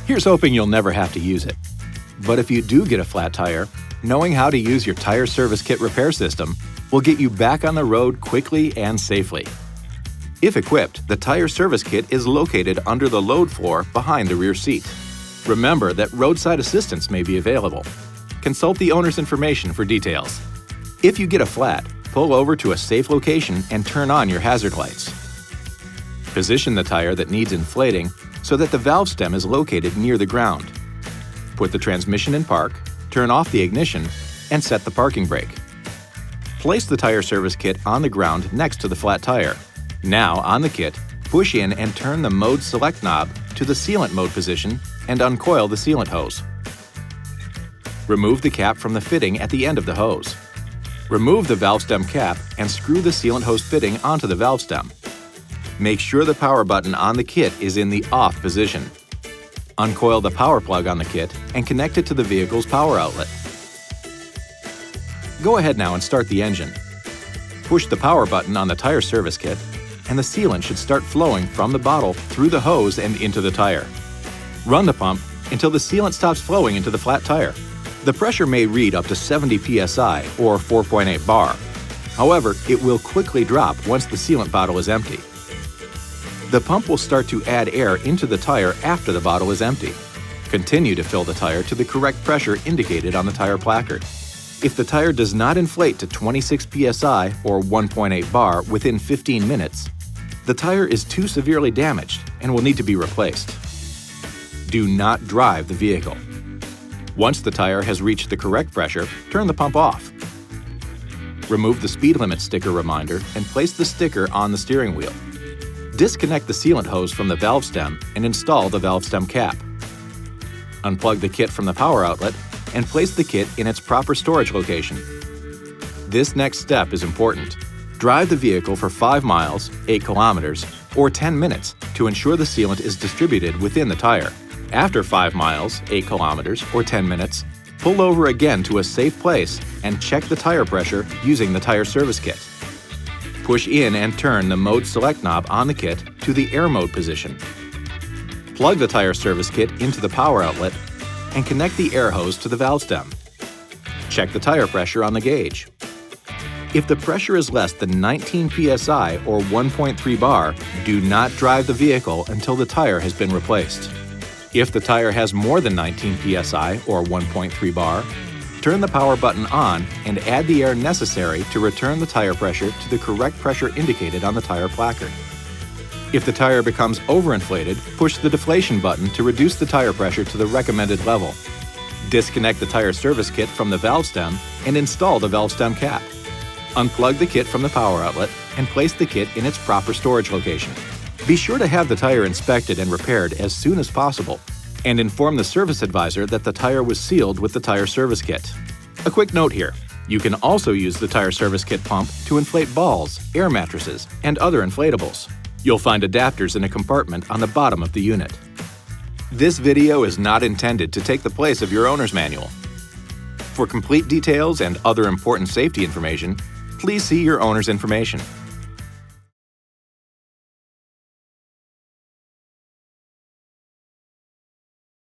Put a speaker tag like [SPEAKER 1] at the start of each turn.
[SPEAKER 1] Here's hoping you'll never have to use it. But if you do get a flat tire, knowing how to use your tire service kit repair system will get you back on the road quickly and safely. If equipped, the tire service kit is located under the load floor behind the rear seat. Remember that roadside assistance may be available. Consult the owner's information for details. If you get a flat, pull over to a safe location and turn on your hazard lights. Position the tire that needs inflating so that the valve stem is located near the ground. Put the transmission in park, turn off the ignition, and set the parking brake. Place the tire service kit on the ground next to the flat tire. Now, on the kit, push in and turn the mode select knob to the sealant mode position and uncoil the sealant hose. Remove the cap from the fitting at the end of the hose. Remove the valve stem cap and screw the sealant hose fitting onto the valve stem. Make sure the power button on the kit is in the off position. Uncoil the power plug on the kit and connect it to the vehicle's power outlet. Go ahead now and start the engine. Push the power button on the tire service kit, and the sealant should start flowing from the bottle through the hose and into the tire. Run the pump until the sealant stops flowing into the flat tire. The pressure may read up to 70 psi or 4.8 bar. However, it will quickly drop once the sealant bottle is empty. The pump will start to add air into the tire after the bottle is empty. Continue to fill the tire to the correct pressure indicated on the tire placard. If the tire does not inflate to 26 psi or 1.8 bar within 15 minutes, the tire is too severely damaged and will need to be replaced. Do not drive the vehicle. Once the tire has reached the correct pressure, turn the pump off. Remove the speed limit sticker reminder and place the sticker on the steering wheel. Disconnect the sealant hose from the valve stem and install the valve stem cap. Unplug the kit from the power outlet and place the kit in its proper storage location. This next step is important. Drive the vehicle for 5 miles, 8 kilometers, or 10 minutes to ensure the sealant is distributed within the tire. After 5 miles, 8 kilometers, or 10 minutes, pull over again to a safe place and check the tire pressure using the tire service kit. Push in and turn the mode select knob on the kit to the air mode position. Plug the tire service kit into the power outlet and connect the air hose to the valve stem. Check the tire pressure on the gauge. If the pressure is less than 19 psi or 1.3 bar, do not drive the vehicle until the tire has been replaced. If the tire has more than 19 psi or 1.3 bar, turn the power button on and add the air necessary to return the tire pressure to the correct pressure indicated on the tire placard. If the tire becomes overinflated, push the deflation button to reduce the tire pressure to the recommended level. Disconnect the tire service kit from the valve stem and install the valve stem cap. Unplug the kit from the power outlet and place the kit in its proper storage location. Be sure to have the tire inspected and repaired as soon as possible, and inform the service advisor that the tire was sealed with the tire service kit. A quick note here, you can also use the tire service kit pump to inflate balls, air mattresses, and other inflatables. You'll find adapters in a compartment on the bottom of the unit. This video is not intended to take the place of your owner's manual. For complete details and other important safety information, please see your owner's information.